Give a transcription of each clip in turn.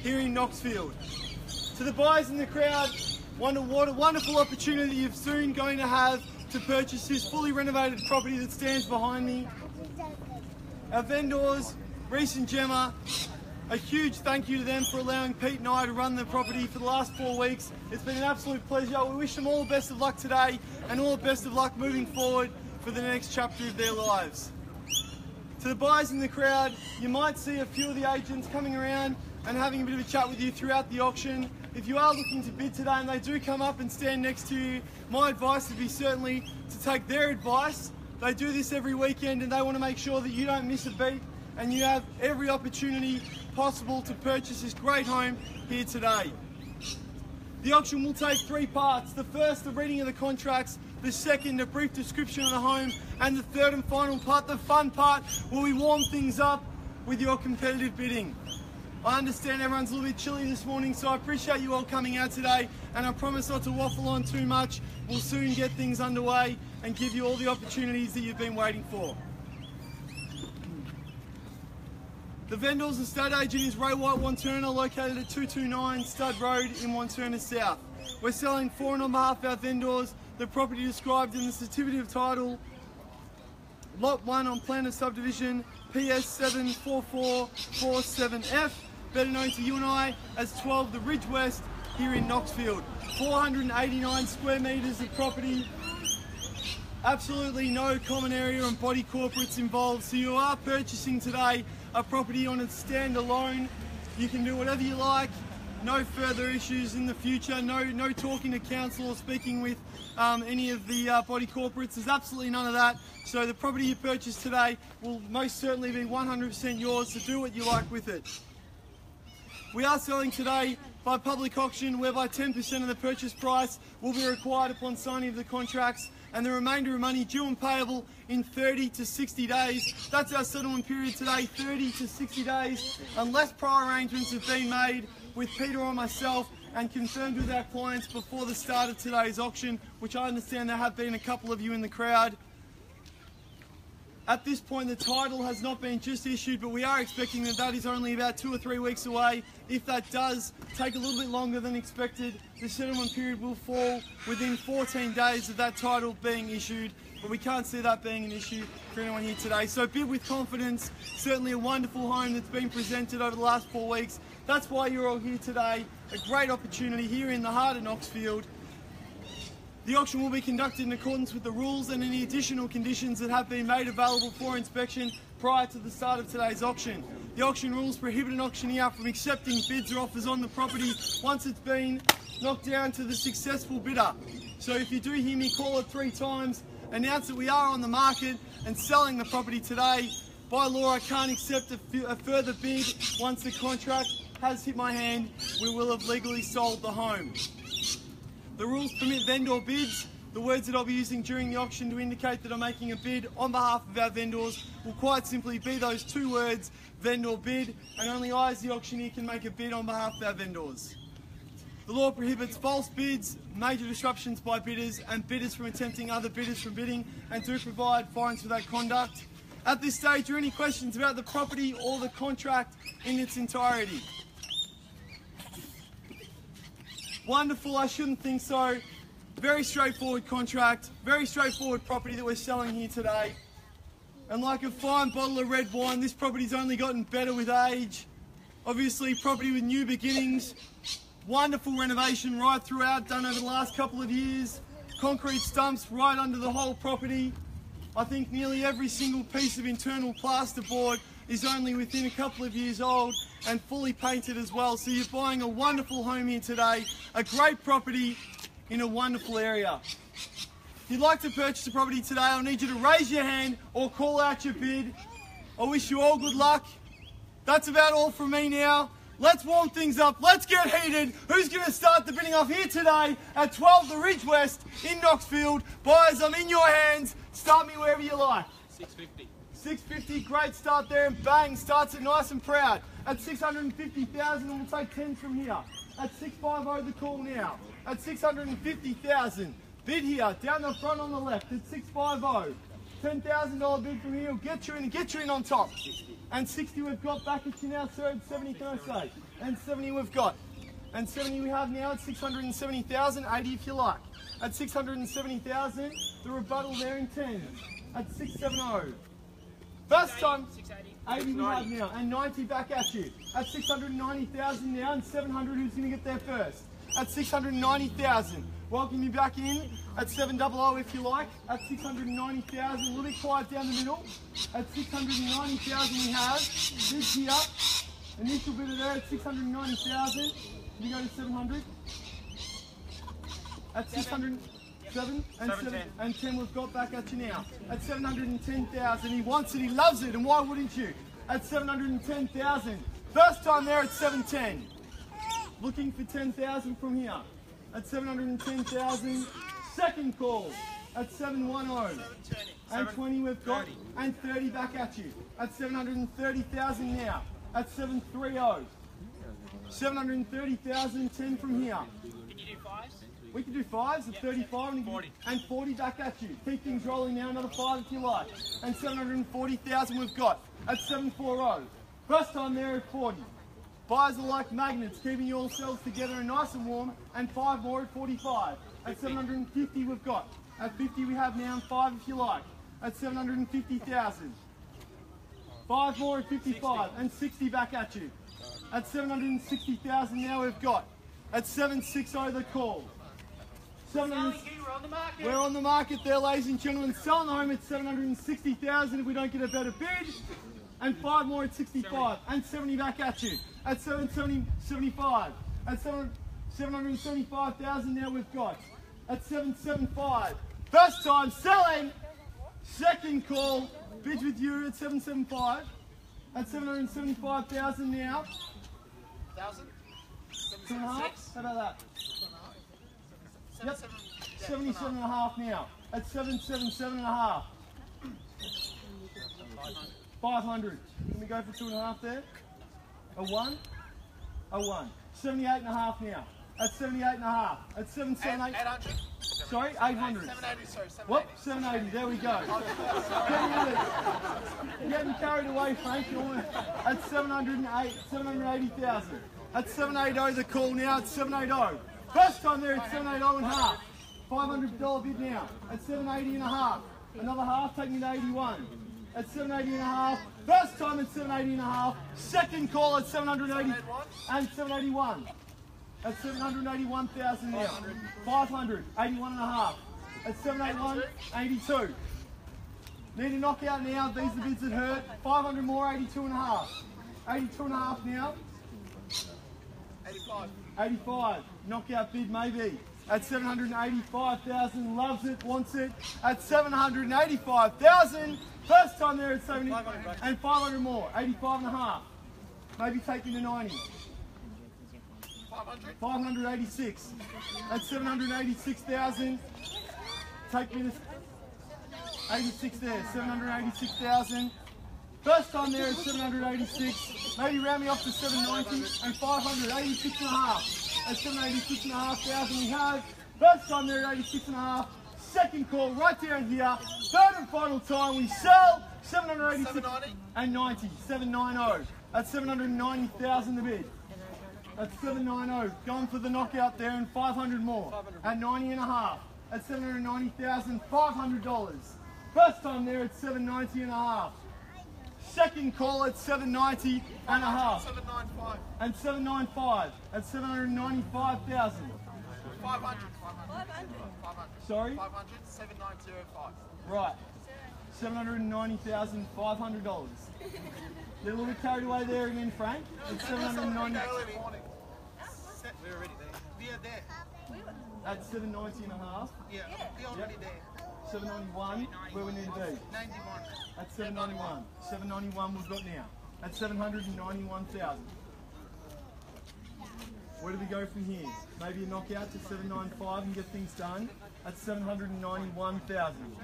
here in Knoxfield. To the buyers in the crowd, what a wonderful opportunity you're soon going to have to purchase this fully renovated property that stands behind me. Our vendors, Reese and Gemma, a huge thank you to them for allowing Pete and I to run the property for the last 4 weeks. It's been an absolute pleasure. We wish them all the best of luck today and all the best of luck moving forward for the next chapter of their lives. To the buyers in the crowd, you might see a few of the agents coming around and having a bit of a chat with you throughout the auction. If you are looking to bid today and they do come up and stand next to you, my advice would be certainly to take their advice. They do this every weekend and they want to make sure that you don't miss a beat and you have every opportunity possible to purchase this great home here today. The auction will take 3 parts. The first, the reading of the contracts. The second, a brief description of the home. And the third and final part, the fun part, where we warm things up with your competitive bidding. I understand everyone's a little bit chilly this morning, so I appreciate you all coming out today, and I promise not to waffle on too much. We'll soon get things underway and give you all the opportunities that you've been waiting for. The vendor's estate agent is Ray White Wanturna, located at 229 Stud Road in Wanturna South. We're selling for and on behalf of our vendors the property described in the certificate of title, Lot 1 on plan of subdivision PS 74447F, better known to you and I as 12 The Ridge West here in Knoxfield. 489 square metres of property, absolutely no common area and body corporates involved, so you are purchasing today a property on its standalone. You can do whatever you like, no further issues in the future, no talking to council or speaking with any of the body corporates. There's absolutely none of that. So the property you purchase today will most certainly be 100% yours, so do what you like with it. We are selling today by public auction, whereby 10% of the purchase price will be required upon signing of the contracts, and the remainder of money due and payable in 30 to 60 days. That's our settlement period today, 30 to 60 days, unless prior arrangements have been made with Peter or myself and confirmed with our clients before the start of today's auction, which I understand there have been a couple of you in the crowd. At this point, the title has not been just issued, but we are expecting that is only about 2 or 3 weeks away. If that does take a little bit longer than expected, the settlement period will fall within 14 days of that title being issued, but we can't see that being an issue for anyone here today. So bid with confidence. Certainly a wonderful home that's been presented over the last 4 weeks. That's why you're all here today. A great opportunity here in the heart of Knoxfield. The auction will be conducted in accordance with the rules and any additional conditions that have been made available for inspection prior to the start of today's auction. The auction rules prohibit an auctioneer from accepting bids or offers on the property once it's been knocked down to the successful bidder. So if you do hear me call it 3 times, announce that we are on the market and selling the property today. By law, I can't accept a further bid. Once the contract has hit my hand, we will have legally sold the home. The rules permit vendor bids. The words that I'll be using during the auction to indicate that I'm making a bid on behalf of our vendors will quite simply be those 2 words, vendor bid, and only I as the auctioneer can make a bid on behalf of our vendors. The law prohibits false bids, major disruptions by bidders, and bidders from attempting other bidders from bidding, and do provide fines for that conduct. At this stage, are any questions about the property or the contract in its entirety? Wonderful, I shouldn't think so. Very straightforward contract, very straightforward property that we're selling here today. And like a fine bottle of red wine, this property's only gotten better with age. Obviously, property with new beginnings. Wonderful renovation right throughout, done over the last couple of years. Concrete stumps right under the whole property. I think nearly every single piece of internal plasterboard is only within a couple of years old and fully painted as well. So you're buying a wonderful home here today, a great property in a wonderful area. If you'd like to purchase a property today, I'll need you to raise your hand or call out your bid. I wish you all good luck. That's about all from me now. Let's warm things up. Let's get heated. Who's going to start the bidding off here today at 12 The Ridge West in Knoxfield? Buyers, I'm in your hands. Start me wherever you like. 650. 650, great start there, and bang, starts it nice and proud. At 650,000, and we'll take 10 from here. At 650, the call now. At 650,000, bid here, down the front on the left, at 650. $10,000 bid from here will get you in and get you in on top. And 60 we've got back at you now, sir. And 70 can I say? And 70 we've got. And 70 we have now at 670,000, 80 if you like. At 670,000, the rebuttal there in 10. At 670. First time, 80 we have now, and 90 back at you. At 690,000 now, and 700, who's going to get there first? At 690,000. Welcome you back in at 700 if you like. At 690,000, a little bit quiet down the middle. At 690,000 we have this here. Initial bidder there at 690,000. Can you go to 700? At 607 and 10 we've got back at you now. At 710,000, he wants it, he loves it, and why wouldn't you? At 710,000. First time there at 710. Looking for 10,000 from here. At 710,000. Second call at 710. And 20 we've got. And 30 back at you. At 730,000 now. At 730. 730,000, 10 from here. Can you do fives? We can do fives at 35 and 40 back at you. Keep things rolling now, another 5 if you like. And 740,000 we've got at 740. First time there at 40. Buyers are like magnets, keeping yourselves together and nice and warm. And 5 more at 45. At 750 we've got. At 50 we have now, and 5 if you like. At 750,000. 5 more at 55 and 60 back at you. At 760,000 now we've got. At 760 the call. We're on the market. We're on the market there, ladies and gentlemen. Selling the home at 760,000 if we don't get a better bid. And 5 more at 65. And 70 back at you. At 775. At 775,000 now we've got. At 775. First time selling. Second call. Bids with you at 775. At 775,000 now. 1,000? 2.5? How about that? Yep. 77.5 now. At 777.5. 500. Can we go for 2.5 there? A 1? A 1. 78.5 now. At 78.5. At 778. 800? Sorry, 800. 780, sorry, 780. Whoop, 780. There we go. Getting carried away, Frank. At 780,000. At 780 the call now. At 780. First time there at 780 and half. $500 bid now. At 780 and a half. Another half, take me to 81. At 780 and a half. First time at 780 and a half. Second call at 780 and 781. At 781,000 now. 500, 81 and a half. At 781, 82. Need a knockout now. These are the bids that hurt. 500 more, 82 and a half. 82 and a half now. 85. 85. Knockout bid maybe. At 785,000. Loves it, wants it. At 785,000. First time there at 70. And 500 more. 85 and a half. Maybe taking to 90. 500? 586. At 786,000. Take me to 86 there. 786,000. First time there at 786. Maybe round me off to 790 and 500. 86 and a half. At 786,500 we have. First time there at 86 and a half. Second call right down here. Third and final time we sell. 786 790? and 90. 790. At 790,000 the bid. At 790, going for the knockout there and 500 more. At 90 and a half. At 790,000, $500. First time there at 790 and a half. Second call at 790 and a half. 795. And 795 at 795,000. 500. 500. Sorry? 500. 7905. Right. $790,500. Get a little bit carried away there again, Frank. At 790. We're already there. We are there. At 790 and a half. Yeah, we're already there. 791, where we need to be. 91. At 791. 791 we've got now. At 791,000. Where do we go from here? Maybe a knockout to 795 and get things done. At 791,000.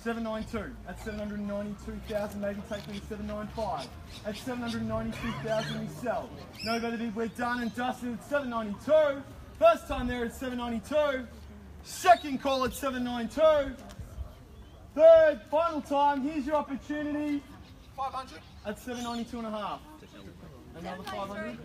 792. At 792,000, maybe take me to 795. At 792,000 we sell. No better bid, we're done and dusted at 792. First time there at 792. Second call at 792. Third, final time. Here's your opportunity 500. at 792 and a half. Another 500.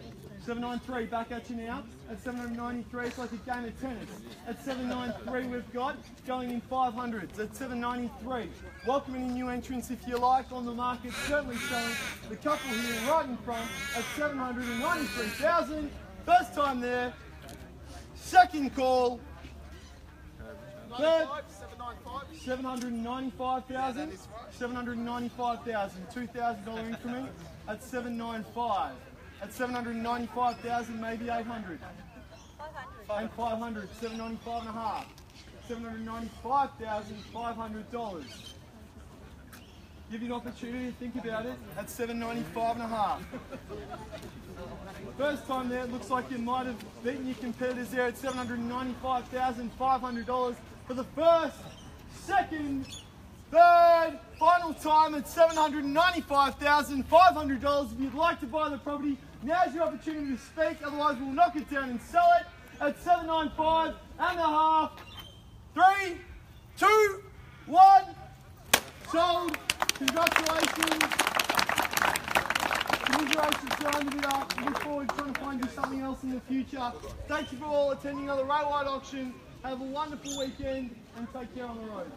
793, back at you now. At 793, it's like a game of tennis. At 793, we've got going in 500s. At 793, welcoming any new entrants if you like on the market. Certainly showing the couple here right in front at 793,000. First time there. Second call. Third. 795,000. 795,000. $2,000 increment at 795. At 795,000, maybe 800. 500. And 500. 795 and a half. $795,500. Give you an opportunity to think about it at 795 and a half. First time there, it looks like you might have beaten your competitors there at $795,500 for the first, second, third, final time at $795,500. If you'd like to buy the property, now's your opportunity to speak. Otherwise, we'll knock it down and sell it at 795 and a half. 3, 2, 1. Sold. Congratulations. Congratulations, John. We look forward to trying to find you something else in the future. Thank you for all attending another railway auction. Have a wonderful weekend and take care on the roads.